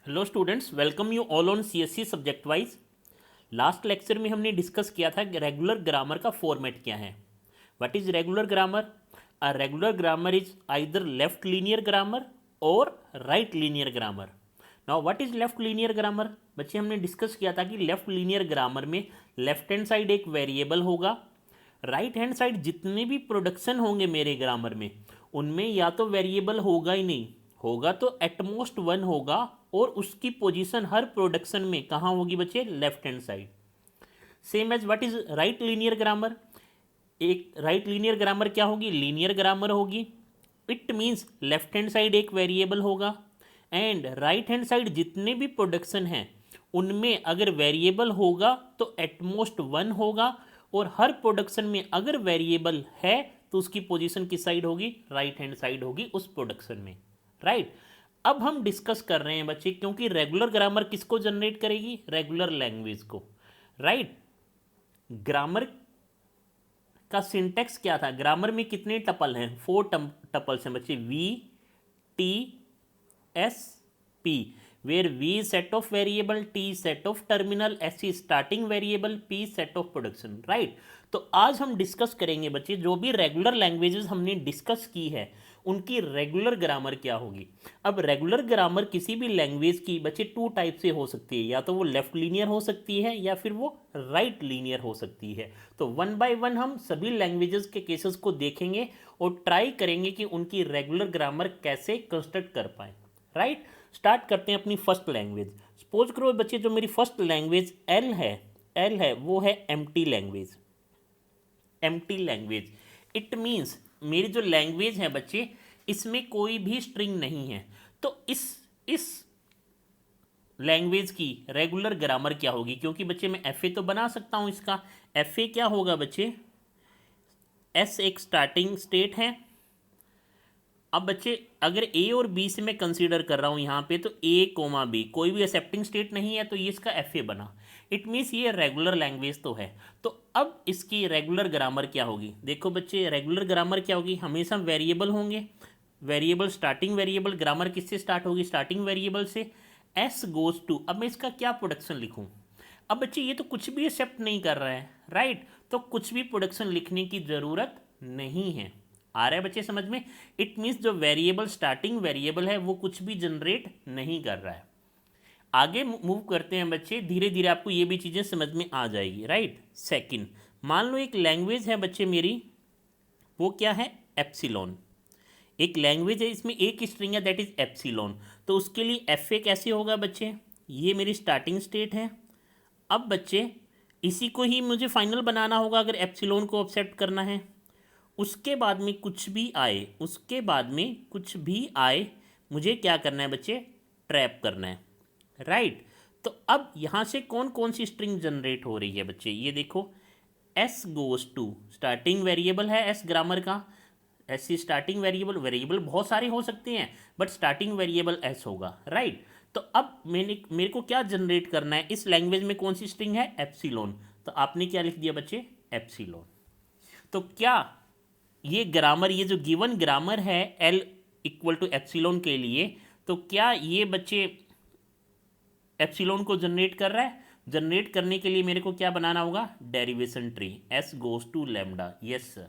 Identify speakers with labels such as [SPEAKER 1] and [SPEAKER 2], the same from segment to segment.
[SPEAKER 1] Hello students, welcome you all on CSC subject wise. Last lecture में हमने discuss किया था कि रेगुलर ग्रामर का फॉर्मेट क्या है। What is regular grammar? A regular grammar is either left linear grammar और right linear grammar. Now what is left linear grammar? बच्चे हमने डिस्कस किया था कि लेफ्ट लीनियर ग्रामर में लेफ्ट हैंड साइड एक वेरिएबल होगा, राइट हैंड साइड जितने भी प्रोडक्शन होंगे मेरे ग्रामर में उनमें या तो वेरिएबल होगा ही नहीं, होगा तो एटमोस्ट वन होगा और उसकी पोजीशन हर प्रोडक्शन में कहाँ होगी बच्चे? Left hand side. Same as what is right linear grammar? एक राइट लीनियर ग्रामर क्या होगी? लीनियर ग्रामर होगी। It means left hand side एक वेरिएबल होगा एंड राइट हैंड साइड जितने भी प्रोडक्शन हैं उनमें अगर वेरिएबल होगा तो एटमोस्ट वन होगा और हर प्रोडक्शन में अगर वेरिएबल है तो उसकी पोजीशन किस साइड होगी? राइट हैंड साइड होगी उस प्रोडक्शन में, राइट। अब हम डिस्कस कर रहे हैं बच्चे, क्योंकि रेगुलर ग्रामर किसको जनरेट करेगी? रेगुलर लैंग्वेज को, राइट। ग्रामर का सिंटेक्स क्या था? ग्रामर में कितने टपल हैं? 4 टपल्स हैं बच्चे, we T S P, where V is set of variable, T is set of terminal, S is starting variable, P is set of production, right? तो आज हम डिस्कस करेंगे बच्चे जो भी रेगुलर लैंग्वेजेस हमने डिस्कस की है उनकी रेगुलर ग्रामर क्या होगी। अब रेगुलर ग्रामर किसी भी लैंग्वेज की बच्चे 2 टाइप से हो सकती है, या तो वो लेफ्ट लीनियर हो सकती है या फिर वो राइट लीनियर हो सकती है। तो वन बाय वन हम सभी लैंग्वेजेस के केसेस को देखेंगे और ट्राई करेंगे कि उनकी रेगुलर ग्रामर कैसे कंस्ट्रक्ट कर पाए, राइट। स्टार्ट करते हैं अपनी फर्स्ट लैंग्वेज। सपोज करो बच्चे जो मेरी फर्स्ट लैंग्वेज एल है वो है empty language. Empty language it means मेरी जो लैंग्वेज है बच्चे इसमें कोई भी स्ट्रिंग नहीं है। तो इस लैंग्वेज की रेगुलर ग्रामर क्या होगी? क्योंकि बच्चे मैं एफ ए तो बना सकता हूँ, इसका एफ ए क्या होगा बच्चे? एस एक स्टार्टिंग स्टेट है। अब बच्चे अगर ए और बी से मैं कंसीडर कर रहा हूँ यहाँ पे, तो ए कोमा बी कोई भी एक्सेप्टिंग स्टेट नहीं है, तो ये इसका एफ ए बना। इट मीन्स ये रेगुलर लैंग्वेज तो है। तो अब इसकी रेगुलर ग्रामर क्या होगी? देखो बच्चे रेगुलर ग्रामर क्या होगी? हमेशा वेरिएबल होंगे, वेरिएबल स्टार्टिंग वेरिएबल। ग्रामर किससे स्टार्ट होगी? स्टार्टिंग वेरिएबल से। एस गोज टू, अब मैं इसका क्या प्रोडक्शन लिखूँ? अब बच्चे ये तो कुछ भी एक्सेप्ट नहीं कर रहा है, राइट। तो कुछ भी प्रोडक्शन लिखने की ज़रूरत नहीं है। आ रहा है बच्चे समझ में? इट मीन्स जो वेरिएबल स्टार्टिंग वेरिएबल है वो कुछ भी जनरेट नहीं कर रहा है। आगे मूव करते हैं बच्चे, धीरे धीरे आपको ये भी चीज़ें समझ में आ जाएगी, राइट। सेकंड, मान लो एक लैंग्वेज है बच्चे मेरी, वो क्या है? एप्सिलॉन। एक लैंग्वेज है, इसमें एक स्ट्रिंग है दैट इज एप्सिलॉन। तो उसके लिए एफ ए कैसे होगा बच्चे? ये मेरी स्टार्टिंग स्टेट है। अब बच्चे इसी को ही मुझे फाइनल बनाना होगा अगर एप्सिलॉन को एक्सेप्ट करना है। उसके बाद में कुछ भी आए, उसके बाद में कुछ भी आए, मुझे क्या करना है बच्चे? ट्रैप करना है, राइट। तो अब यहाँ से कौन कौन सी स्ट्रिंग जनरेट हो रही है बच्चे? ये देखो, S goes to starting variable है एस ग्रामर का। एस सी स्टार्टिंग वेरिएबल, वेरिएबल बहुत सारे हो सकते हैं बट स्टार्टिंग वेरिएबल एस होगा, राइट। तो अब मेरे को क्या जनरेट करना है? इस लैंग्वेज में कौन सी स्ट्रिंग है? एप्सिलॉन। तो आपने क्या लिख दिया बच्चे? एप्सिलॉन। तो क्या ये ग्रामर, ये जो गिवन ग्रामर है एल इक्वल टू एप्सिलॉन के लिए, तो क्या ये बच्चे एप्सिलॉन को जनरेट कर रहा है? जनरेट करने के लिए मेरे को क्या बनाना होगा? Derivation tree. S goes to lambda. Yes sir.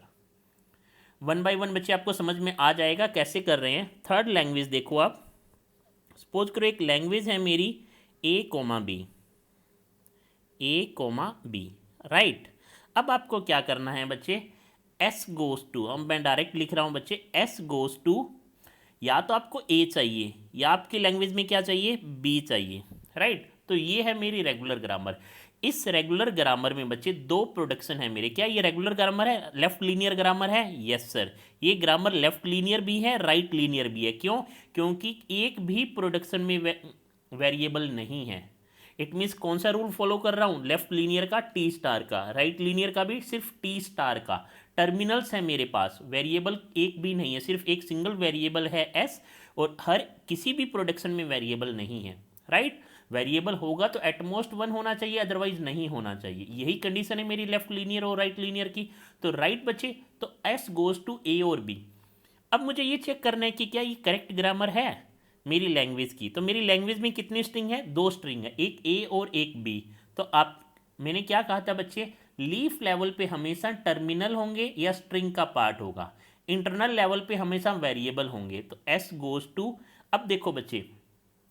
[SPEAKER 1] One by one बच्चे आपको समझ में आ जाएगा कैसे कर रहे हैं। थर्ड लैंग्वेज देखो आप। सपोज करो एक लैंग्वेज है मेरी ए कोमा बी, ए कोमा बी, राइट। अब आपको क्या करना है बच्चे? एस गोज टू, अब मैं डायरेक्ट लिख रहा हूँ बच्चे, एस गोज टू, या तो आपको ए चाहिए या आपकी लैंग्वेज में क्या चाहिए? बी चाहिए, राइट। तो ये है मेरी रेगुलर ग्रामर। इस रेगुलर ग्रामर में बच्चे 2 प्रोडक्शन है मेरे। क्या ये रेगुलर ग्रामर है? लेफ्ट लीनियर ग्रामर है? Yes sir. ये ग्रामर लेफ्ट लीनियर भी है, राइट लीनियर भी है। क्यों? क्योंकि एक भी प्रोडक्शन में वेरिएबल नहीं है। इट मीन्स कौन सा रूल फॉलो कर रहा हूँ? लेफ्ट लीनियर का, टी स्टार का, राइट लीनियर का भी सिर्फ टी स्टार का। टर्मिनल्स है मेरे पास, वेरिएबल एक भी नहीं है, सिर्फ एक सिंगल वेरिएबल है एस, और हर किसी भी प्रोडक्शन में वेरिएबल नहीं है, राइट। वेरिएबल होगा तो एटमोस्ट वन होना चाहिए, अदरवाइज नहीं होना चाहिए। यही कंडीशन है मेरी लेफ्ट लीनियर और राइट लीनियर की। तो राइट बच्चे, तो एस गोज टू ए और बी। अब मुझे ये चेक करना है कि क्या ये करेक्ट ग्रामर है। मेरी लैंग्वेज की, तो मेरी लैंग्वेज में कितनी स्ट्रिंग है, 2 स्ट्रिंग है, एक ए और एक बी। तो आप, मैंने क्या कहा था बच्चे, लीफ लेवल पे हमेशा टर्मिनल होंगे या स्ट्रिंग का पार्ट होगा, इंटरनल लेवल पे हमेशा वेरिएबल होंगे। तो एस गोज टू, अब देखो बच्चे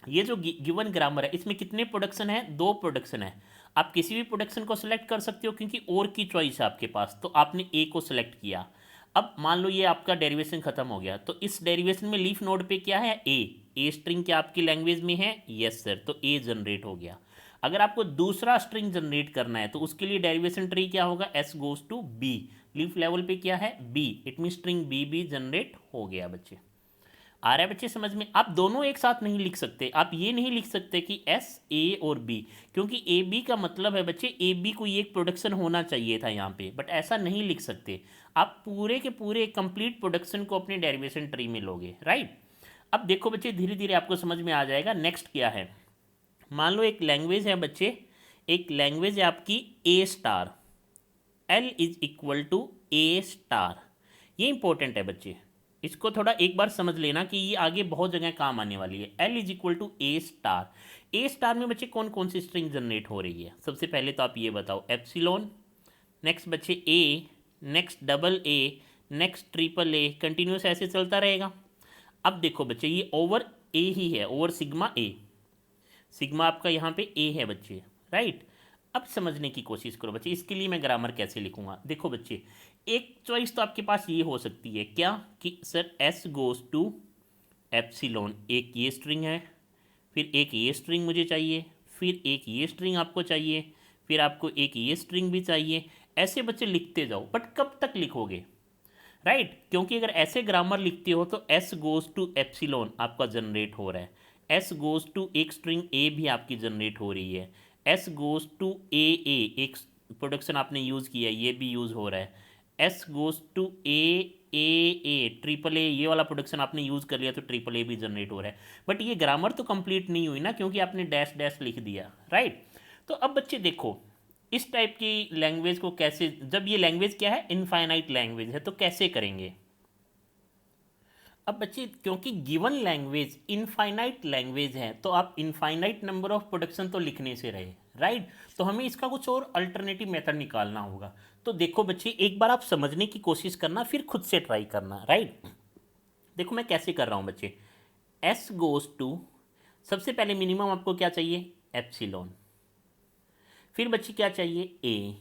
[SPEAKER 1] ये जो गिवन ग्रामर है इसमें कितने प्रोडक्शन है, 2 प्रोडक्शन है। आप किसी भी प्रोडक्शन को सिलेक्ट कर सकते हो क्योंकि और की चॉइस है आपके पास, तो आपने ए को सिलेक्ट किया। अब मान लो ये आपका डेरिवेशन खत्म हो गया, तो इस डेरिवेशन में लीफ नोड पे क्या है, ए स्ट्रिंग क्या आपकी लैंग्वेज में है, यस सर, तो ए जनरेट हो गया। अगर आपको दूसरा स्ट्रिंग जनरेट करना है तो उसके लिए डेरिवेशन ट्री क्या होगा, S goes to B, leaf level पे क्या है, B, it mean string B भी जनरेट हो गया बच्चे। आ रहा है बच्चे समझ में। आप दोनों एक साथ नहीं लिख सकते, आप ये नहीं लिख सकते कि एस ए और बी, क्योंकि ए बी का मतलब है बच्चे ए बी को एक प्रोडक्शन होना चाहिए था यहाँ पे, बट ऐसा नहीं लिख सकते। आप पूरे के पूरे कंप्लीट प्रोडक्शन को अपने डेरिवेशन ट्री में लोगे, राइट। अब देखो बच्चे धीरे धीरे आपको समझ में आ जाएगा। नेक्स्ट क्या है, मान लो एक लैंग्वेज है बच्चे, एक लैंग्वेज है आपकी a star, L is equal to A star. ये इंपॉर्टेंट है बच्चे, इसको थोड़ा एक बार समझ लेना कि ये आगे बहुत जगह काम आने वाली है। L is equal to A star, A star में बच्चे कौन कौन सी स्ट्रिंग जनरेट हो रही है, सबसे पहले तो आप ये बताओ, एप्सिलॉन, नेक्स्ट बच्चे a, next double a, next triple a, continuous ऐसे चलता रहेगा। अब देखो बच्चे ये ओवर ए ही है, ओवर सिग्मा ए, सिग्मा आपका यहाँ पे ए है बच्चे, राइट। अब समझने की कोशिश करो बच्चे, इसके लिए मैं ग्रामर कैसे लिखूंगा। देखो बच्चे एक चॉइस तो आपके पास ये हो सकती है क्या, कि sir S goes to epsilon, एक ये स्ट्रिंग है, फिर एक ये स्ट्रिंग मुझे चाहिए, फिर एक ये स्ट्रिंग आपको चाहिए, फिर आपको एक ये स्ट्रिंग भी चाहिए। ऐसे बच्चे लिखते जाओ, बट कब तक लिखोगे, राइट क्योंकि अगर ऐसे ग्रामर लिखते हो तो एस गोज टू एप्सिलॉन आपका जनरेट हो रहा है, एस गोज टू एक स्ट्रिंग ए भी आपकी जनरेट हो रही है, एस गोज टू ए, एक प्रोडक्शन आपने यूज़ किया ये भी यूज़ हो रहा है, S goes to A triple A, ये वाला प्रोडक्शन आपने यूज़ कर लिया तो ट्रिपल ए भी जनरेट हो रहा है। बट ये ग्रामर तो कंप्लीट नहीं हुई ना, क्योंकि आपने डैश डैश लिख दिया, राइट। तो अब बच्चे देखो इस टाइप की लैंग्वेज को कैसे, जब ये लैंग्वेज क्या है, इनफाइनाइट लैंग्वेज है, तो कैसे करेंगे। अब बच्चे क्योंकि गिवन लैंग्वेज इनफाइनाइट लैंग्वेज है तो आप इनफाइनाइट नंबर ऑफ प्रोडक्शन तो लिखने से रहे, राइट। तो हमें इसका कुछ और अल्टरनेटिव मेथड निकालना होगा। तो देखो बच्चे एक बार आप समझने की कोशिश करना, फिर खुद से ट्राई करना, राइट। देखो मैं कैसे कर रहा हूँ बच्चे, एस गोज टू, सबसे पहले मिनिमम आपको क्या चाहिए, एप्सिलॉन, फिर बच्चे क्या चाहिए, ए,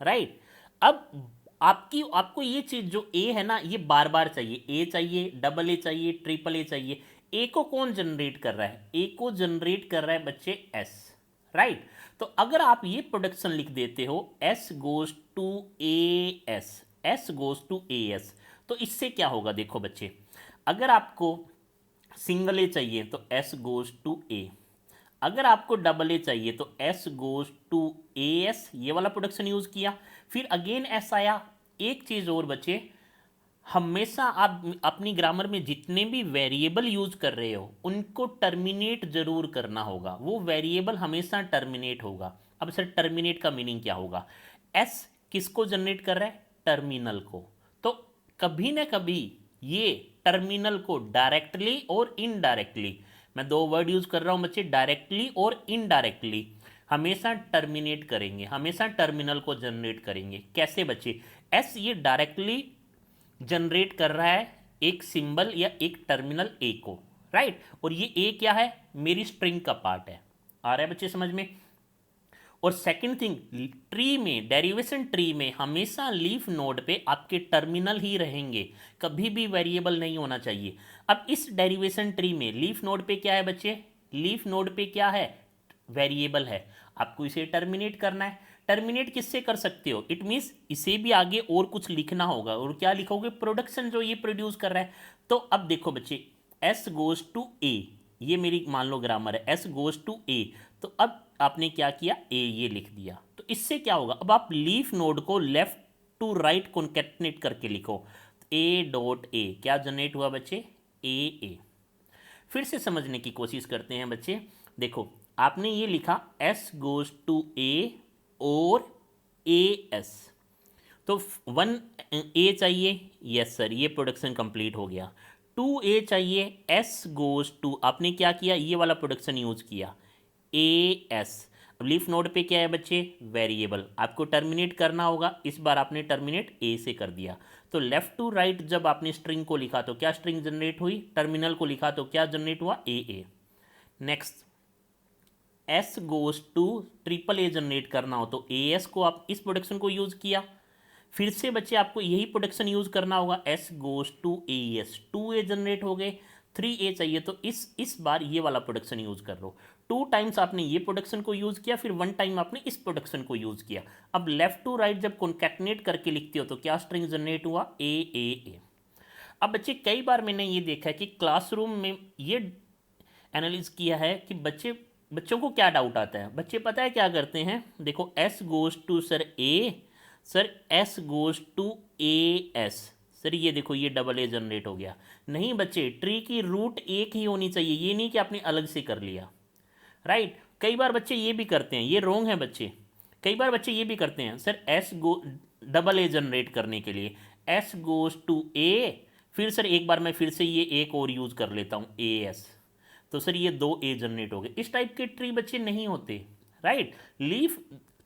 [SPEAKER 1] राइट। अब आपको ये चीज़ जो ए है ना, ये बार बार चाहिए, ए चाहिए, डबल ए चाहिए, ट्रिपल ए चाहिए। ए को कौन जनरेट कर रहा है, ए को जनरेट कर रहा है बच्चे एस, राइट। तो अगर आप ये प्रोडक्शन लिख देते हो S goes to A S, S goes to A S, तो इससे क्या होगा देखो बच्चे, अगर आपको सिंगल ए चाहिए तो एस गोज टू ए, अगर आपको डबल ए चाहिए तो S goes to A S, ये वाला प्रोडक्शन यूज़ किया, फिर अगेन एस आया। एक चीज़ और बचे, हमेशा आप अपनी ग्रामर में जितने भी वेरिएबल यूज़ कर रहे हो उनको टर्मिनेट जरूर करना होगा, वो वेरिएबल हमेशा टर्मिनेट होगा। अब सर टर्मिनेट का मीनिंग क्या होगा, एस किसको जनरेट कर रहा है, टर्मिनल को, तो कभी ना कभी ये टर्मिनल को डायरेक्टली और इनडायरेक्टली, मैं 2 वर्ड यूज़ कर रहा हूँ बच्चे, डायरेक्टली और इनडायरेक्टली हमेशा टर्मिनेट करेंगे, हमेशा टर्मिनल को जनरेट करेंगे। कैसे बच्चे, एस ये डायरेक्टली जनरेट कर रहा है एक सिंबल या एक टर्मिनल ए को, राइट, और ये ए क्या है, मेरी स्ट्रिंग का पार्ट है। आ रहा है बच्चे समझ में। और सेकंड थिंग, ट्री में, डेरिवेशन ट्री में हमेशा लीफ नोड पे आपके टर्मिनल ही रहेंगे, कभी भी वेरिएबल नहीं होना चाहिए। अब इस डेरिवेशन ट्री में लीफ नोड पे क्या है बच्चे, लीफ नोड पे क्या है, वेरिएबल है, आपको इसे टर्मिनेट करना है। टर्मिनेट किससे कर सकते हो, इट मीन्स इसे भी आगे और कुछ लिखना होगा, और क्या लिखोगे, प्रोडक्शन जो ये प्रोड्यूस कर रहा है। तो अब देखो बच्चे एस गोज टू ए, ये मेरी मान लो ग्रामर है, एस गोज टू ए, तो अब आपने क्या किया, ए ये लिख दिया। तो इससे क्या होगा, अब आप लीफ नोड को लेफ्ट टू राइट कॉन्केटनेट करके लिखो, ए डॉट ए क्या जनरेट हुआ बच्चे, ए। फिर से समझने की कोशिश करते हैं बच्चे। देखो आपने ये लिखा एस गोज टू ए और ए एस, तो 1 ए चाहिए, यस सर, ये प्रोडक्शन कंप्लीट हो गया। 2a चाहिए, s गोज टू, आपने क्या किया, ये वाला प्रोडक्शन यूज किया, ए एस। अब लीफ नोड पे क्या है बच्चे, वेरिएबल, आपको टर्मिनेट करना होगा, इस बार आपने टर्मिनेट ए से कर दिया। तो लेफ्ट टू राइट जब आपने स्ट्रिंग को लिखा तो क्या स्ट्रिंग जनरेट हुई, टर्मिनल को लिखा तो क्या जनरेट हुआ, a. Next S goes to triple A generate करना हो तो ए एस को आप इस प्रोडक्शन को यूज़ किया, फिर से बच्चे आपको यही प्रोडक्शन यूज़ करना होगा, S goes to A S, 2a generate हो गए, 3a चाहिए तो इस बार ये वाला प्रोडक्शन यूज़ कर लो। 2 टाइम्स आपने ये प्रोडक्शन को यूज़ किया, फिर 1 टाइम आपने इस प्रोडक्शन को यूज़ किया। अब लेफ्ट टू राइट जब कॉन्कैटनेट करके लिखते हो तो क्या स्ट्रिंग जनरेट हुआ, ए। अब बच्चे कई बार मैंने ये देखा है कि क्लासरूम में ये एनालिस किया है कि बच्चों को क्या डाउट आता है, बच्चे पता है क्या करते हैं, देखो S goes to sir A, sir S goes to A S, sir ये देखो ये डबल ए जनरेट हो गया। नहीं बच्चे, ट्री की रूट एक ही होनी चाहिए, ये नहीं कि आपने अलग से कर लिया, राइट। कई बार बच्चे ये भी करते हैं, ये रॉन्ग है बच्चे, कई बार बच्चे ये भी करते हैं, sir S go double A generate करने के लिए एस गोज टू ए, फिर सर एक बार मैं फिर से ये एक और यूज़ कर लेता हूँ ए एस, तो सर ये 2a जनरेट हो गए। इस टाइप के ट्री बच्चे नहीं होते, राइट। लीफ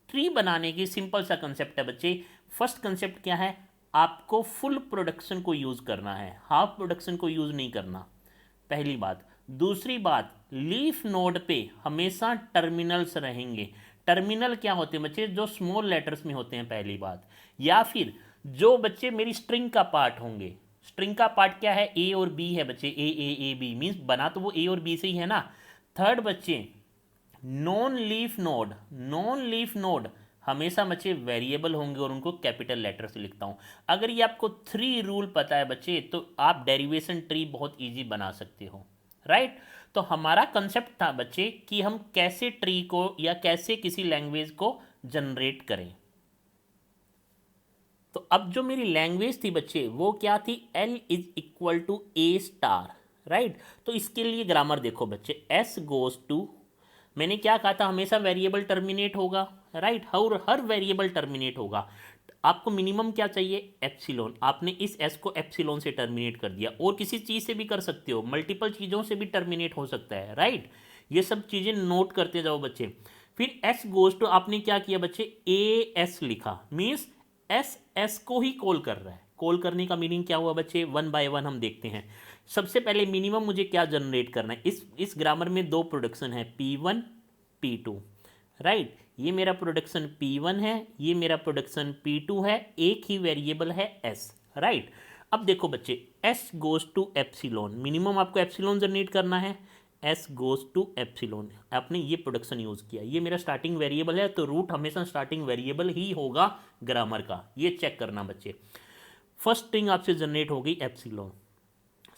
[SPEAKER 1] ट्री बनाने की सिंपल सा कंसेप्ट है बच्चे। फर्स्ट कंसेप्ट क्या है, आपको फुल प्रोडक्शन को यूज़ करना है, हाफ प्रोडक्शन को यूज़ नहीं करना, पहली बात। दूसरी बात, लीफ नोड पे हमेशा टर्मिनल्स रहेंगे। टर्मिनल क्या होते हैं बच्चे, जो स्मॉल लेटर्स में होते हैं, पहली बात। या फिर जो बच्चे मेरी स्ट्रिंग का पार्ट होंगे, स्ट्रिंग का पार्ट क्या है, ए और बी है बच्चे, ए बी मीन्स बना तो वो ए और बी से ही है ना। थर्ड बच्चे, नॉन लीफ नोड हमेशा बच्चे वेरिएबल होंगे और उनको कैपिटल लेटर से लिखता हूं। अगर ये आपको 3 रूल पता है बच्चे तो आप डेरिवेशन ट्री बहुत इजी बना सकते हो, राइट। तो हमारा कंसेप्ट था बच्चे कि हम कैसे ट्री को या कैसे किसी लैंग्वेज को जनरेट करें। तो अब जो मेरी लैंग्वेज थी बच्चे वो क्या थी, L is equal to A star, right. तो इसके लिए ग्रामर देखो बच्चे, S गोज टू, मैंने क्या कहा था, हमेशा वेरिएबल टर्मिनेट होगा, राइट, हर वेरिएबल टर्मिनेट होगा। आपको मिनिमम क्या चाहिए, एप्सिलॉन, आपने इस S को एप्सिलॉन से टर्मिनेट कर दिया, और किसी चीज़ से भी कर सकते हो, मल्टीपल चीज़ों से भी टर्मिनेट हो सकता है, राइट। ये सब चीज़ें नोट करते जाओ बच्चे। फिर S गोज टू आपने क्या किया बच्चे, AS लिखा, मीन्स एस को ही कॉल कर रहा है। कॉल करने का मीनिंग क्या हुआ बच्चे, 1 बाय 1 हम देखते हैं। सबसे पहले मिनिमम मुझे क्या जनरेट करना है, इस ग्रामर में 2 प्रोडक्शन है, P1 P2, राइट। ये मेरा प्रोडक्शन P1 है, ये मेरा प्रोडक्शन P2 है, एक ही वेरिएबल है S, राइट। अब देखो बच्चे, S goes to epsilon, minimum आपको एप्सिलॉन जनरेट करना है, S गोज टू एप्सिलॉन, आपने ये प्रोडक्शन यूज़ किया, ये मेरा स्टार्टिंग वेरिएबल है, तो रूट हमेशा स्टार्टिंग वेरिएबल ही होगा ग्रामर का, ये चेक करना बच्चे। फर्स्ट स्ट्रिंग आपसे जनरेट हो गई एप्सिलॉन,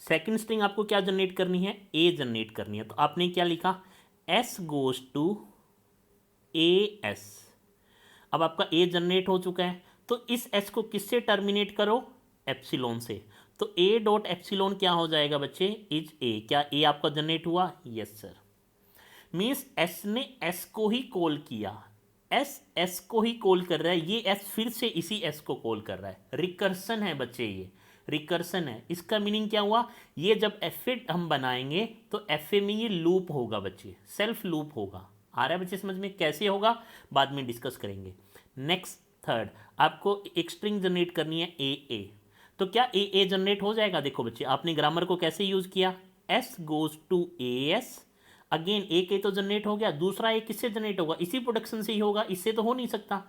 [SPEAKER 1] सेकंड स्ट्रिंग आपको क्या जनरेट करनी है, ए जनरेट करनी है, तो आपने क्या लिखा, S goes to A S. अब आपका ए जनरेट हो चुका है, तो इस S को किससे टर्मिनेट करो, एप्सिलॉन से, तो ए डॉट एप्सिलॉन क्या हो जाएगा बच्चे, इज ए। क्या ए आपका जनरेट हुआ, यस सर। मीन्स एस ने एस को ही कॉल किया, एस को ही कॉल कर रहा है, ये एस फिर से इसी एस को कॉल कर रहा है, रिकर्सन है बच्चे, ये रिकर्सन है। इसका मीनिंग क्या हुआ, ये जब एफ ए हम बनाएंगे तो एफ ए में ये लूप होगा बच्चे, सेल्फ लूप होगा। आ रहा है बच्चे समझ में, कैसे होगा बाद में डिस्कस करेंगे। नेक्स्ट थर्ड, आपको एक स्ट्रिंग जनरेट करनी है ए, तो क्या ए जनरेट हो जाएगा, देखो बच्चे आपने ग्रामर को कैसे यूज़ किया, S goes to A S, again a तो जनरेट हो गया, दूसरा ए किससे जनरेट होगा, इसी प्रोडक्शन से ही होगा, इससे तो हो नहीं सकता,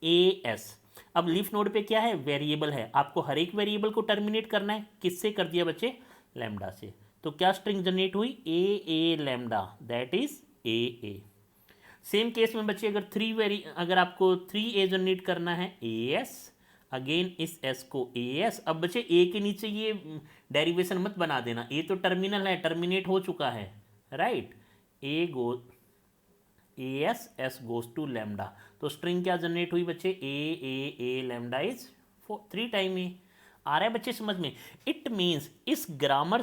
[SPEAKER 1] ए एस। अब लीफ नोड पे क्या है, वेरिएबल है, आपको हर एक वेरिएबल को टर्मिनेट करना है, किससे कर दिया बच्चे, लैम्डा से। तो क्या स्ट्रिंग जनरेट हुई, a lambda, that is a. Same case में बच्चे अगर आपको 3a जनरेट करना है, ए एस, अगेन इस s को ए एस। अब बच्चे a के नीचे ये डेरिवेशन मत बना देना, a तो टर्मिनल है, टर्मिनेट हो चुका है, right. S goes to lambda, तो स्ट्रिंग क्या जनरेट हुई बच्चे, A lambda is 3 time A. आ रहा है बच्चे समझ में। इट मीन्स इस ग्रामर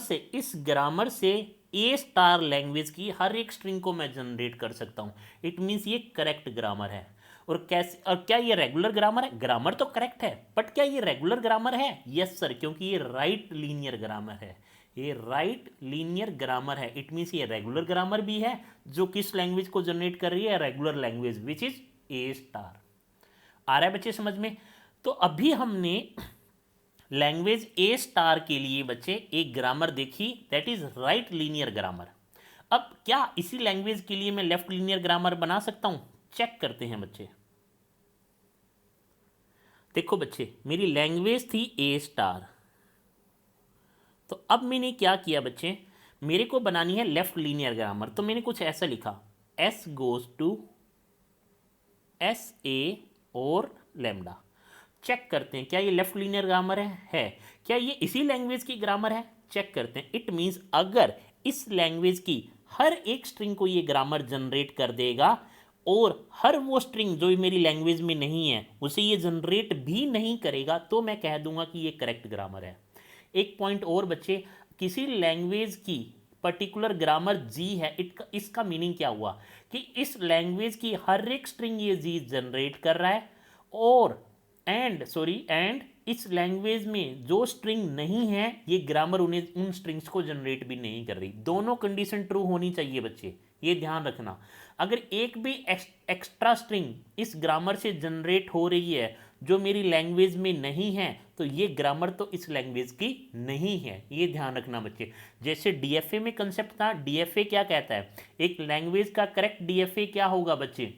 [SPEAKER 1] से ए स्टार लैंग्वेज की हर एक स्ट्रिंग को मैं जनरेट कर सकता हूँ। इट मीन्स ये करेक्ट ग्रामर है। और कैसे, और क्या ये रेगुलर ग्रामर है, ग्रामर तो करेक्ट है, बट क्या ये रेगुलर ग्रामर है, यस सर, क्योंकि ये राइट लीनियर ग्रामर है, ये राइट लीनियर ग्रामर है। इट मीन्स ये रेगुलर ग्रामर भी है जो किस लैंग्वेज को जनरेट कर रही है, regular language which is a star. आ रहा है बच्चे समझ में? तो अभी हमने लैंग्वेज ए स्टार के लिए बच्चे एक ग्रामर देखी, that is right linear grammar. अब क्या इसी लैंग्वेज के लिए मैं लेफ्ट लीनियर ग्रामर बना सकता हूं? चेक करते हैं बच्चे। देखो बच्चे, मेरी लैंग्वेज थी ए स्टार, तो अब मैंने क्या किया बच्चे, मेरे को बनानी है लेफ्ट लीनियर ग्रामर। तो मैंने कुछ ऐसा लिखा, S goes to S A और लैम्डा। चेक करते हैं क्या ये लेफ्ट लीनियर ग्रामर है क्या ये इसी लैंग्वेज की ग्रामर है? चेक करते हैं। इट मीन्स अगर इस लैंग्वेज की हर एक स्ट्रिंग को ये ग्रामर जनरेट कर देगा और हर वो स्ट्रिंग जो मेरी लैंग्वेज में नहीं है उसे ये जनरेट भी नहीं करेगा, तो मैं कह दूंगा कि ये करेक्ट ग्रामर है। एक पॉइंट और बच्चे, किसी लैंग्वेज की पर्टिकुलर ग्रामर जी है, इसका मीनिंग क्या हुआ कि इस लैंग्वेज की हर एक स्ट्रिंग ये जी जनरेट कर रहा है और एंड इस लैंग्वेज में जो स्ट्रिंग नहीं है ये ग्रामर उन्हें उन स्ट्रिंग्स को जनरेट भी नहीं कर रही। दोनों कंडीशन ट्रू होनी चाहिए बच्चे, ये ध्यान रखना। अगर एक भी एक्स्ट्रा स्ट्रिंग इस ग्रामर से जनरेट हो रही है जो मेरी लैंग्वेज में नहीं है तो ये ग्रामर तो इस लैंग्वेज की नहीं है, ये ध्यान रखना बच्चे। जैसे डीएफए में कंसेप्ट था, डीएफए क्या कहता है, एक लैंग्वेज का करेक्ट डीएफए क्या होगा बच्चे,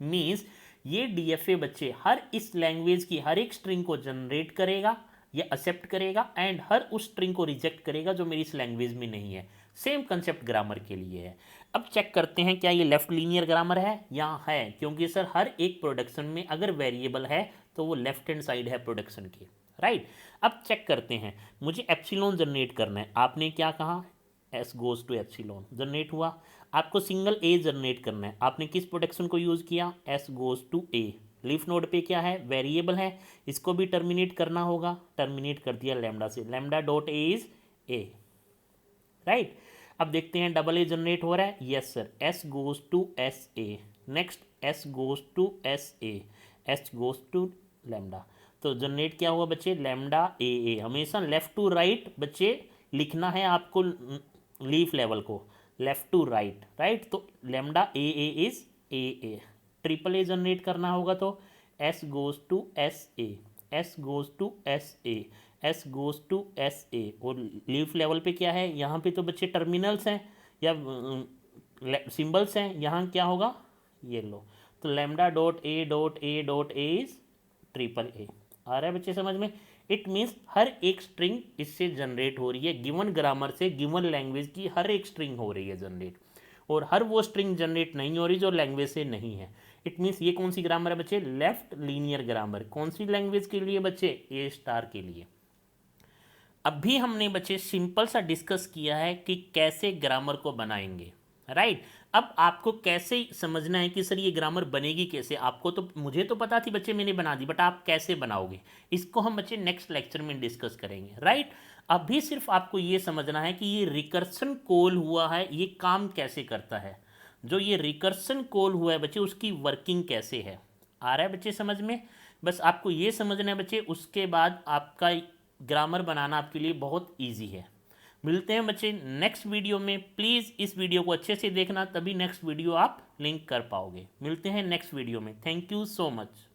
[SPEAKER 1] मीन्स ये डीएफए बच्चे हर इस लैंग्वेज की हर एक स्ट्रिंग को जनरेट करेगा या एक्सेप्ट करेगा एंड हर उस स्ट्रिंग को रिजेक्ट करेगा जो मेरी इस लैंग्वेज में नहीं है। सेम कंसेप्ट ग्रामर के लिए है। अब चेक करते हैं क्या ये लेफ्ट लीनियर ग्रामर है या है, क्योंकि सर हर एक प्रोडक्शन में अगर वेरिएबल है तो वो लेफ्ट हैंड साइड है प्रोडक्शन के, राइट। अब चेक करते हैं, मुझे एप्सिलॉन जनरेट करना है। आपने क्या कहा, S goes to epsilon generate हुआ। आपको सिंगल ए जनरेट करना है, आपने किस प्रोडक्शन को यूज़ किया, S goes to A. Leaf node पे क्या है, वेरिएबल है, इसको भी टर्मिनेट करना होगा, टर्मिनेट कर दिया लैम्डा से, lambda dot A is A, right. अब देखते हैं डबल ए जनरेट हो रहा है, yes sir, S goes to S A. Next S goes to S A, S goes to lambda. तो जनरेट क्या हुआ बच्चे, लैम्डा ए ए। हमेशा लेफ्ट टू राइट बच्चे लिखना है आपको, लीफ लेवल को लेफ्ट टू राइट, राइट। तो lambda A A is A A. Triple A generate करना होगा तो S goes to S A, S goes to S A, S goes to S A. और लीफ लेवल पे क्या है, यहाँ पे तो बच्चे टर्मिनल्स हैं या सिंबल्स हैं, यहाँ क्या होगा, ये लो। तो lambda dot a dot a dot A is triple a. आ रहा है बच्चे समझ में? इट मीन्स हर एक स्ट्रिंग इससे जनरेट हो रही है, गिवन ग्रामर से गिवन लैंग्वेज की हर एक स्ट्रिंग हो रही है जनरेट, और हर वो स्ट्रिंग जनरेट नहीं हो रही जो लैंग्वेज से नहीं है। इट मीन्स ये कौन सी ग्रामर है बच्चे, लेफ्ट लीनियर ग्रामर। कौन सी लैंग्वेज के लिए बच्चे, ए स्टार के लिए। अभी हमने बच्चे सिंपल सा डिस्कस किया है कि कैसे ग्रामर को बनाएंगे, राइट। अब आपको कैसे समझना है कि सर ये ग्रामर बनेगी कैसे। आपको तो, मुझे तो पता थी बच्चे, मैंने बना दी, बट आप कैसे बनाओगे इसको हम बच्चे नेक्स्ट लेक्चर में डिस्कस करेंगे, राइट। अभी सिर्फ आपको ये समझना है कि ये रिकर्सन कॉल हुआ है, ये काम कैसे करता है। जो ये रिकर्सन कॉल हुआ है बच्चे उसकी वर्किंग कैसे है। आ रहा है बच्चे समझ में? बस आपको ये समझना है बच्चे, उसके बाद आपका ग्रामर बनाना आपके लिए बहुत ईजी है। मिलते हैं बच्चे नेक्स्ट वीडियो में। प्लीज़ इस वीडियो को अच्छे से देखना, तभी नेक्स्ट वीडियो आप लिंक कर पाओगे। मिलते हैं नेक्स्ट वीडियो में। Thank you so much.